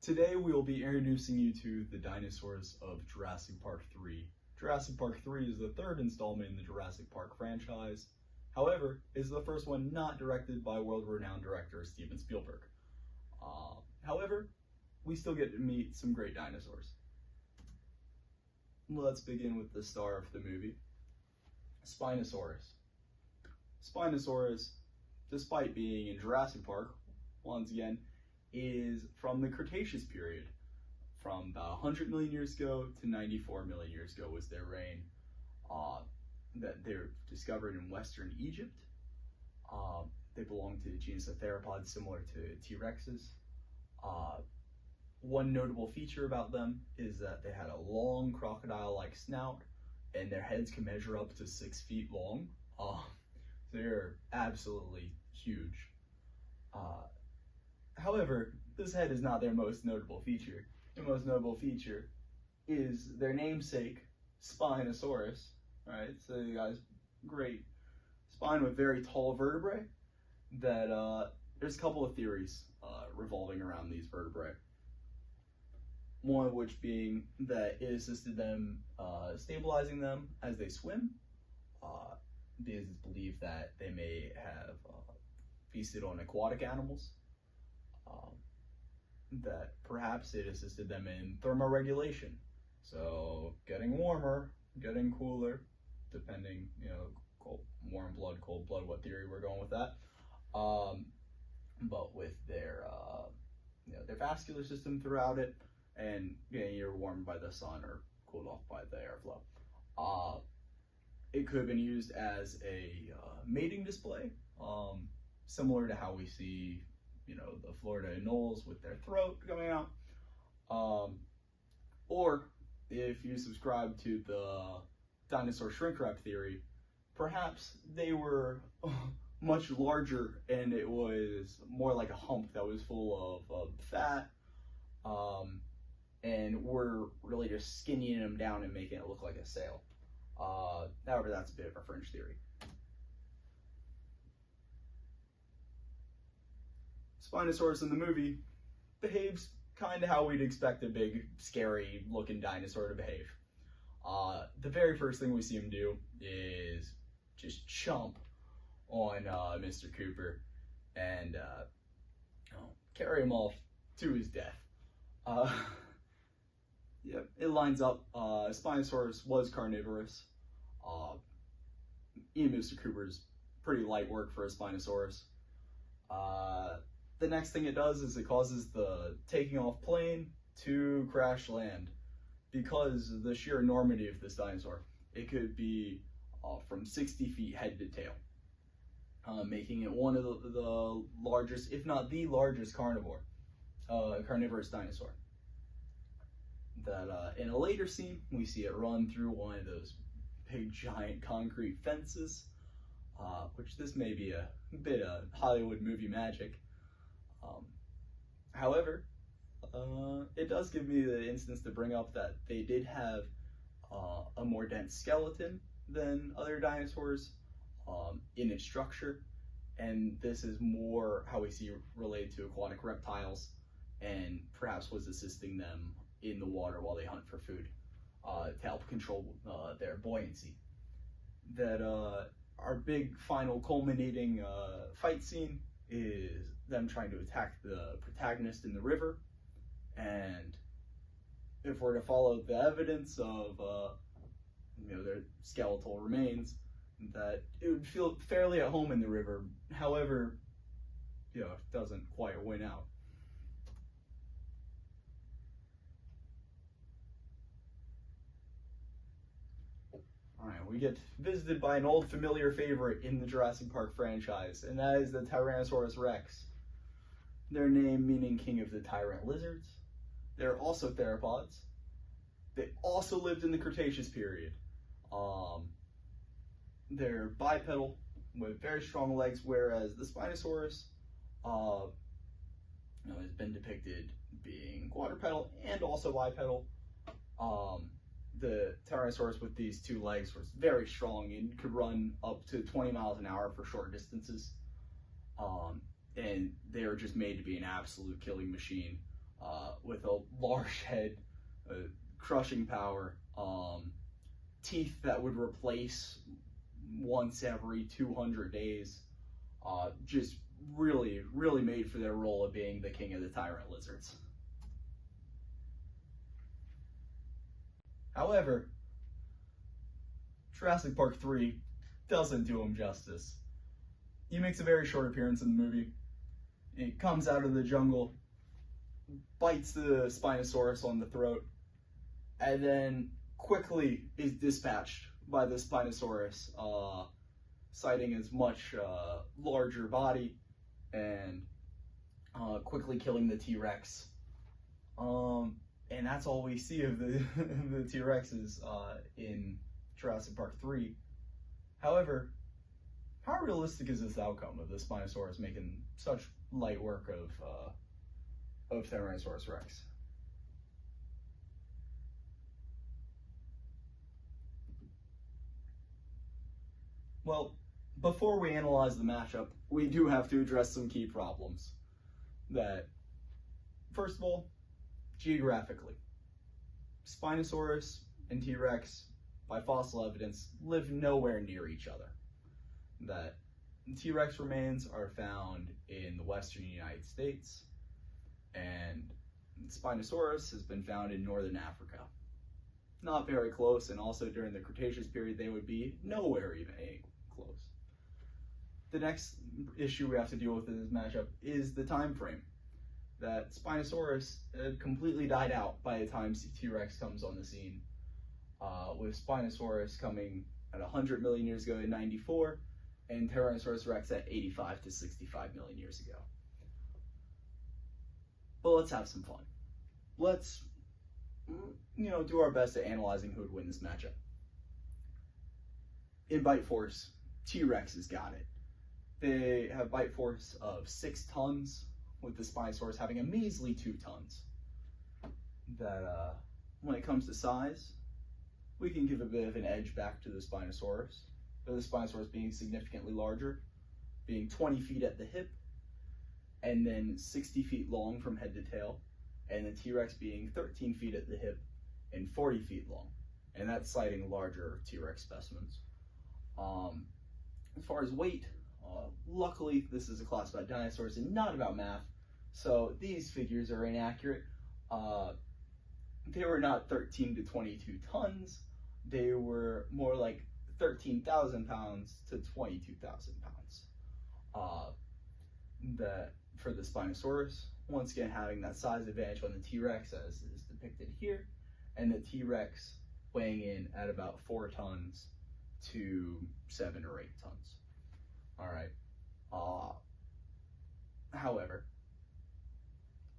Today we will be introducing you to the dinosaurs of Jurassic Park 3. Jurassic Park 3 is the third installment in the Jurassic Park franchise. However, it's the first one not directed by world-renowned director Steven Spielberg. However, we still get to meet some great dinosaurs. Let's begin with the star of the movie, Spinosaurus. Spinosaurus, despite being in Jurassic Park, once again, is from the Cretaceous period. From about 100 million years ago to 94 million years ago was their reign. That they're discovered in Western Egypt. They belong to the genus of theropods similar to T-Rexes. One notable feature about them is that they had a long crocodile-like snout, and their heads can measure up to 6 feet long. They're absolutely huge. However, this head is not their most notable feature. The most notable feature is their namesake, Spinosaurus. Right, so you guys, great spine with very tall vertebrae. That there's a couple of theories revolving around these vertebrae. One of which being that it assisted them stabilizing them as they swim, because it's believed that they may have feasted on aquatic animals. That perhaps it assisted them in thermoregulation, so getting warmer, getting cooler, depending, warm blood, cold blood, what theory we're going with that. But with their their vascular system throughout it, and getting either warmed by the sun or cooled off by the airflow. It could have been used as a mating display, similar to how we see, the Florida anoles with their throat coming out. Or if you subscribe to the dinosaur shrink wrap theory, perhaps they were much larger and it was more like a hump that was full of fat, and we're really just skinnying them down and making it look like a sail. However, that's a bit of a fringe theory. Spinosaurus in the movie behaves kind of how we'd expect a big, scary looking dinosaur to behave. The very first thing we see him do is just chomp on Mr. Cooper and carry him off to his death. Yep, it lines up. Spinosaurus was carnivorous. Even Mr. Cooper's pretty light work for a Spinosaurus. The next thing it does is it causes the taking off plane to crash land because of the sheer enormity of this dinosaur. It could be from 60 feet head to tail, making it one of the largest, if not the largest carnivorous dinosaur. That in a later scene, we see it run through one of those big giant concrete fences, which this may be a bit of Hollywood movie magic. However, it does give me the instance to bring up that they did have a more dense skeleton than other dinosaurs in its structure, and this is more how we see related to aquatic reptiles, and perhaps was assisting them in the water while they hunt for food to help control their buoyancy. That our big final culminating fight scene is them trying to attack the protagonist in the river, and if we're to follow the evidence of their skeletal remains, that it would feel fairly at home in the river. However, it doesn't quite win out. Alright, we get visited by an old familiar favorite in the Jurassic Park franchise, and that is the Tyrannosaurus Rex. Their name meaning king of the tyrant lizards. They're also theropods. They also lived in the Cretaceous period. They're bipedal with very strong legs, whereas the Spinosaurus has been depicted being quadrupedal and also bipedal. The Tyrannosaurus with these two legs was very strong and could run up to 20 miles an hour for short distances. And they were just made to be an absolute killing machine. with a large head, crushing power, teeth that would replace once every 200 days. Just really, really made for their role of being the king of the tyrant lizards. However, Jurassic Park 3 doesn't do him justice. He makes a very short appearance in the movie. He comes out of the jungle, bites the Spinosaurus on the throat, and then quickly is dispatched by the Spinosaurus, citing his much larger body and quickly killing the T-Rex. And that's all we see of the, the T-Rexes in Jurassic Park 3. However, how realistic is this outcome of the Spinosaurus making such light work of Tyrannosaurus Rex? Well, before we analyze the matchup, we do have to address some key problems. That, first of all, geographically, Spinosaurus and T-Rex, by fossil evidence, live nowhere near each other. That T-Rex remains are found in the western United States, and Spinosaurus has been found in northern Africa. Not very close, and also during the Cretaceous period they would be nowhere even close. The next issue we have to deal with in this matchup is the time frame. That Spinosaurus completely died out by the time T-Rex comes on the scene, with Spinosaurus coming at 100 million years ago in 94, and Tyrannosaurus Rex at 85 to 65 million years ago. But let's have some fun. Let's, do our best at analyzing who would win this matchup. In bite force, T-Rex has got it. They have bite force of 6 tons, with the Spinosaurus having a measly 2 tons. That when it comes to size, we can give a bit of an edge back to the Spinosaurus, with the Spinosaurus being significantly larger, being 20 feet at the hip, and then 60 feet long from head to tail, and the T-Rex being 13 feet at the hip and 40 feet long, and that's citing larger T-Rex specimens. As far as weight, luckily this is a class about dinosaurs and not about math, so these figures are inaccurate. They were not 13 to 22 tons, they were more like 13,000 pounds to 22,000 pounds. For the Spinosaurus, once again having that size advantage on the T-Rex as is depicted here, and the T-Rex weighing in at about 4 tons to 7 or 8 tons. Alright. However,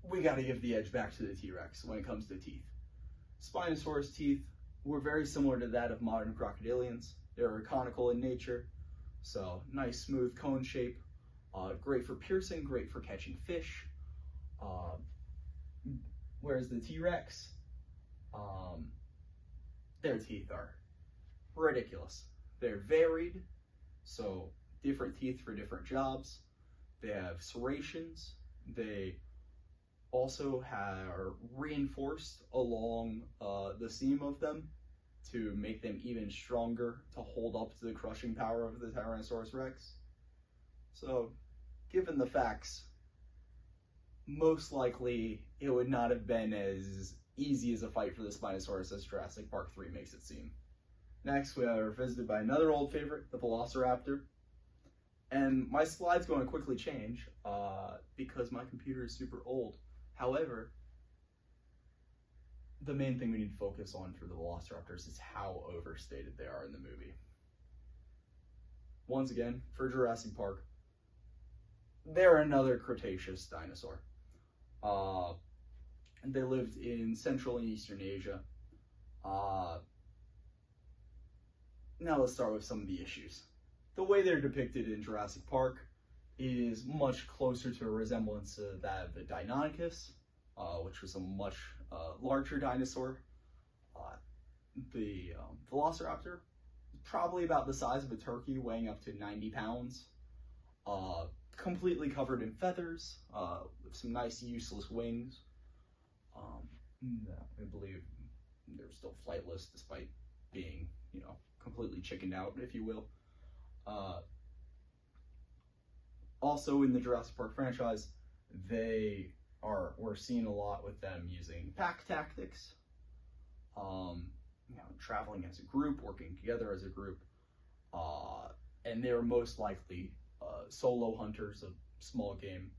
we gotta give the edge back to the T-Rex when it comes to teeth. Spinosaurus teeth were very similar to that of modern crocodilians. They were conical in nature, so nice smooth cone shape, great for piercing, great for catching fish. Whereas the T-Rex, their teeth are ridiculous. They're varied, so different teeth for different jobs. They have serrations. They also are reinforced along the seam of them to make them even stronger to hold up to the crushing power of the Tyrannosaurus Rex. So, given the facts, most likely it would not have been as easy as a fight for the Spinosaurus as Jurassic Park 3 makes it seem. Next, we are visited by another old favorite, the Velociraptor. And my slide's going to quickly change because my computer is super old. However, the main thing we need to focus on for the Velociraptors is how overstated they are in the movie. Once again, for Jurassic Park, they're another Cretaceous dinosaur. They lived in Central and Eastern Asia. Now let's start with some of the issues. The way they're depicted in Jurassic Park is much closer to a resemblance to that of the Deinonychus, which was a much larger dinosaur. The Velociraptor, probably about the size of a turkey, weighing up to 90 pounds, completely covered in feathers, with some nice useless wings. I believe they're still flightless despite being, completely chickened out, if you will. Also in the Jurassic Park franchise, we're seeing a lot with them using pack tactics, traveling as a group, working together as a group, and they're most likely solo hunters of small game,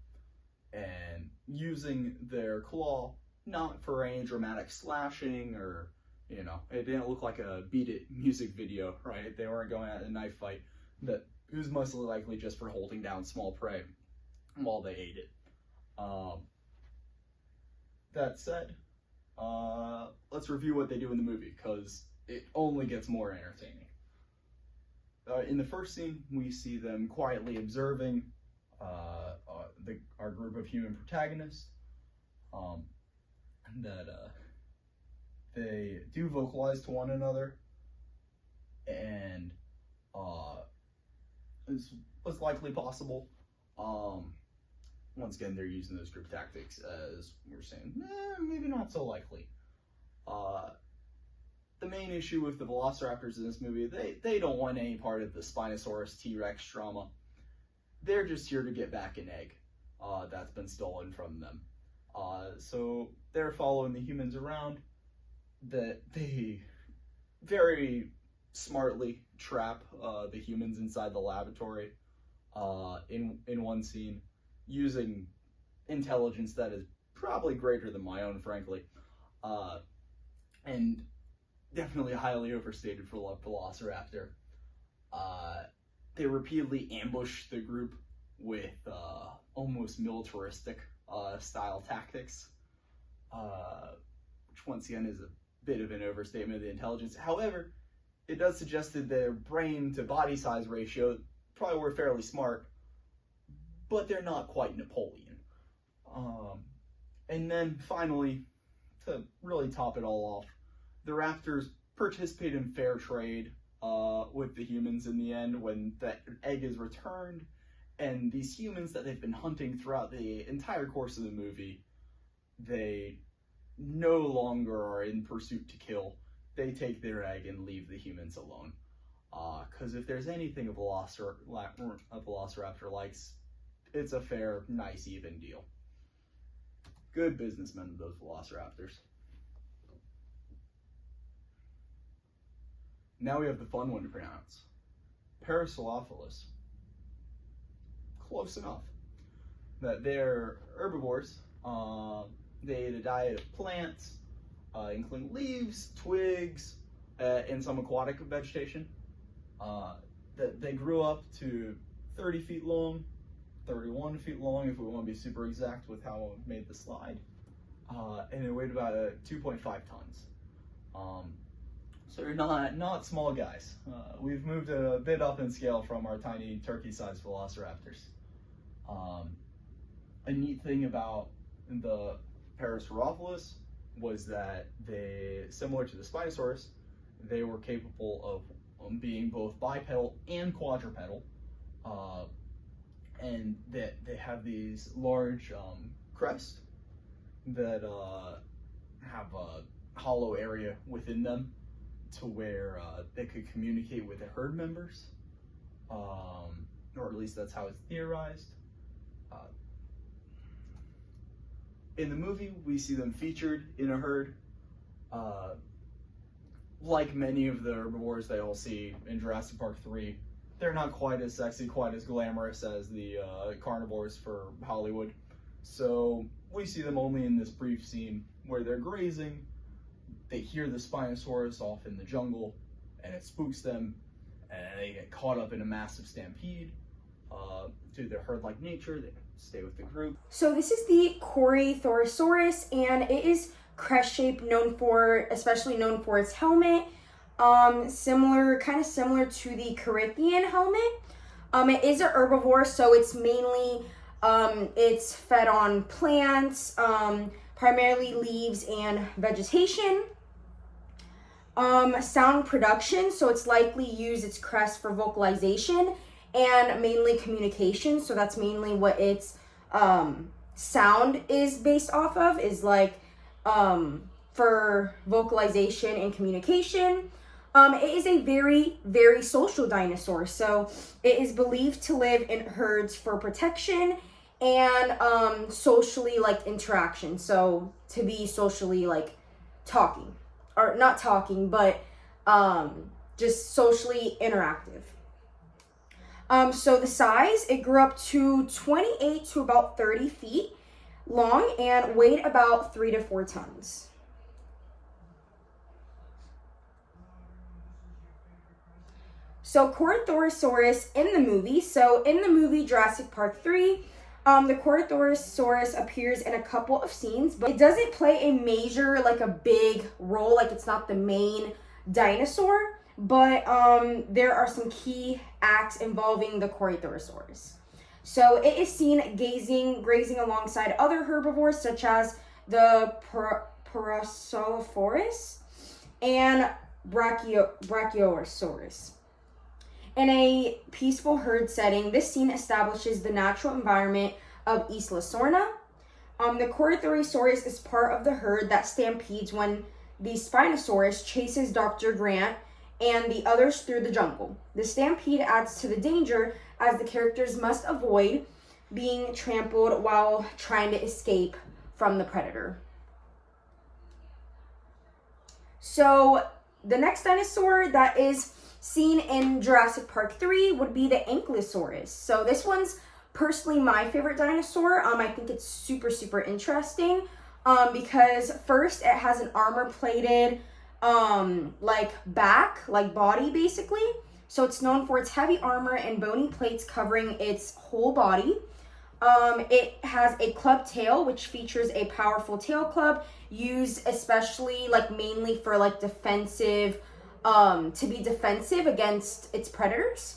and using their claw not for any dramatic slashing or, it didn't look like a Beat It music video, right? They weren't going at a knife fight. That it was most likely just for holding down small prey while they ate it. That said, let's review what they do in the movie, because it only gets more entertaining. In the first scene, we see them quietly observing our group of human protagonists. That they do vocalize to one another, and this was likely possible. Once again, they're using those group tactics, as we were saying, maybe not so likely. The main issue with the Velociraptors in this movie, they don't want any part of the Spinosaurus T-Rex drama. They're just here to get back an egg that's been stolen from them. So they're following the humans around. That they very smartly trap the humans inside the laboratory in one scene, using intelligence that is probably greater than my own, frankly, and definitely highly overstated for a Velociraptor. They repeatedly ambush the group with almost militaristic style tactics, which once again is a bit of an overstatement of the intelligence. However, it does suggest that their brain to body size ratio probably were fairly smart, but they're not quite Napoleon. And then finally, to really top it all off, the Raptors participate in fair trade with the humans in the end when that egg is returned, and these humans that they've been hunting throughout the entire course of the movie, they no longer are in pursuit to kill. They take their egg and leave the humans alone. Because if there's anything a Velociraptor likes, it's a fair, nice, even deal. Good businessmen, those Velociraptors. Now we have the fun one to pronounce. Parasaurolophus. Close enough. That they're herbivores. They eat a diet of plants, including leaves, twigs, and some aquatic vegetation. That they grew up to 30 feet long, 31 feet long if we want to be super exact with how I made the slide, and it weighed about 2.5 tons. So you're not small guys. We've moved a bit up in scale from our tiny turkey-sized Velociraptors. A neat thing about the Parasaurolophus was that they, similar to the Spinosaurus, they were capable of being both bipedal and quadrupedal, and that they have these large crests that have a hollow area within them to where they could communicate with the herd members, or at least that's how it's theorized. In the movie, we see them featured in a herd. Like many of the herbivores they all see in Jurassic Park 3, they're not quite as sexy, quite as glamorous as the carnivores for Hollywood. So we see them only in this brief scene where they're grazing. They hear the Spinosaurus off in the jungle, and it spooks them, and they get caught up in a massive stampede. Due to their herd-like nature, they stay with the group. So this is the Corythorosaurus, and it is crest-shaped, especially known for its helmet. Kind of similar to the Carithian helmet. It is an herbivore, so it's mainly it's fed on plants, primarily leaves and vegetation. Sound production, so it's likely used its crest for vocalization and mainly communication. So that's mainly what its sound is based off of, is like for vocalization and communication. It is a very, very social dinosaur. So it is believed to live in herds for protection and socially like interaction. So to be socially like talking, or not talking, but just socially interactive. So the size, it grew up to 28 to about 30 feet long and weighed about 3 to 4 tons. So Corythorosaurus in the movie. So in the movie Jurassic Park 3, the Corythorosaurus appears in a couple of scenes, but it doesn't play a major, like a big role, like it's not the main dinosaur, but there are some key acts involving the Corythorosaurus. So it is seen grazing alongside other herbivores such as the Parasaurolophus and Brachiosaurus. In a peaceful herd setting, this scene establishes the natural environment of Isla Sorna. The Corythorosaurus is part of the herd that stampedes when the Spinosaurus chases Dr. Grant and the others through the jungle. The stampede adds to the danger as the characters must avoid being trampled while trying to escape from the predator. So the next dinosaur that is seen in Jurassic Park 3 would be the Ankylosaurus. So this one's personally my favorite dinosaur. I think it's super, super interesting because first it has an armor-plated like body basically. So it's known for its heavy armor and bony plates covering its whole body. It has a club tail, which features a powerful tail club used especially like mainly for like defensive to be defensive against its predators.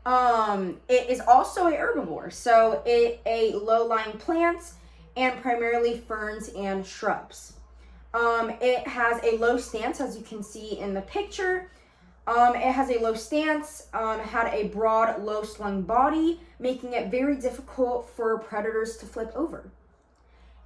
It is also a herbivore, so it ate low-lying plants and primarily ferns and shrubs. It has a low stance, as you can see in the picture. It has a low stance, had a broad, low-slung body, making it very difficult for predators to flip over.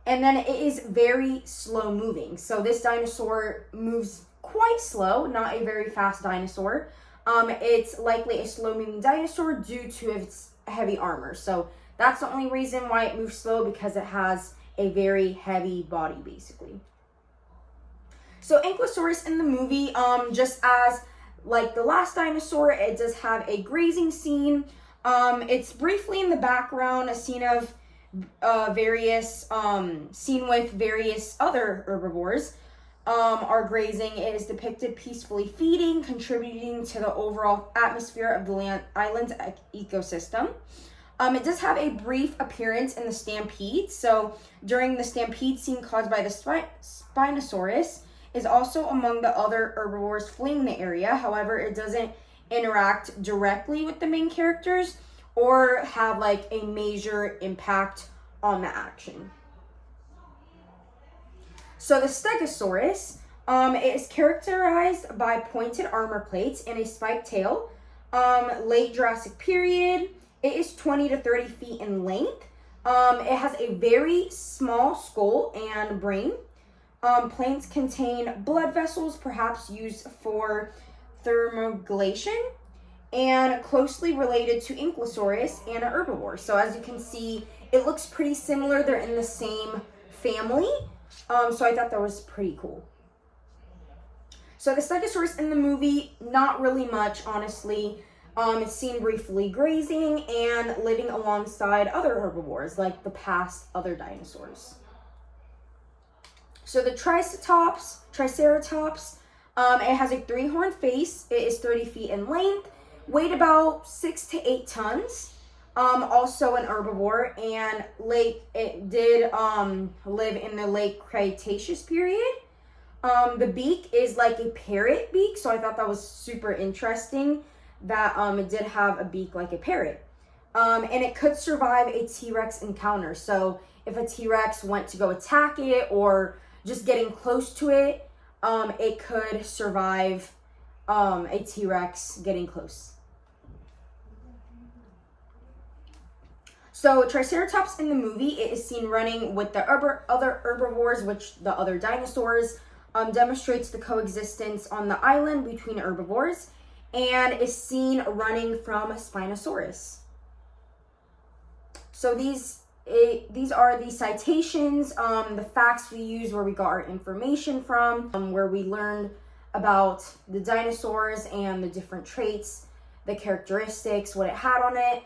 And then it is very slow-moving. So this dinosaur moves quite slow, not a very fast dinosaur. It's likely a slow-moving dinosaur due to its heavy armor. So that's the only reason why it moves slow, because it has a very heavy body, basically. So Ankylosaurus in the movie, just as like the last dinosaur, it does have a grazing scene. It's briefly in the background, a scene of scene with various other herbivores are grazing. It is depicted peacefully feeding, contributing to the overall atmosphere of the island's ecosystem. It does have a brief appearance in the stampede. So during the stampede scene caused by the Spinosaurus, is also among the other herbivores fleeing the area. However, it doesn't interact directly with the main characters or have like a major impact on the action. So the Stegosaurus, it is characterized by pointed armor plates and a spiked tail. Late Jurassic period. It is 20 to 30 feet in length. It has a very small skull and brain. Plates contain blood vessels, perhaps used for thermoregulation, and closely related to Ankylosaurus and an herbivore. So as you can see, it looks pretty similar. They're in the same family. So I thought that was pretty cool. So the Stegosaurus in the movie, not really much, honestly. It's seen briefly grazing and living alongside other herbivores, like the past other dinosaurs. So the Triceratops, it has a 3-horned face. It is 30 feet in length, weighed about 6 to 8 tons. Also an herbivore, and it did live in the late Cretaceous period. The beak is like a parrot beak, so I thought that was super interesting that it did have a beak like a parrot. And it could survive a T-Rex encounter. So if a T-Rex went to go attack it or just getting close to it, it could survive a T-Rex getting close. So Triceratops in the movie, it is seen running with the other herbivores, which the other dinosaurs, demonstrates the coexistence on the island between herbivores, and is seen running from Spinosaurus. So these are the citations, the facts we use, where we got our information from, where we learned about the dinosaurs and the different traits, the characteristics, what it had on it.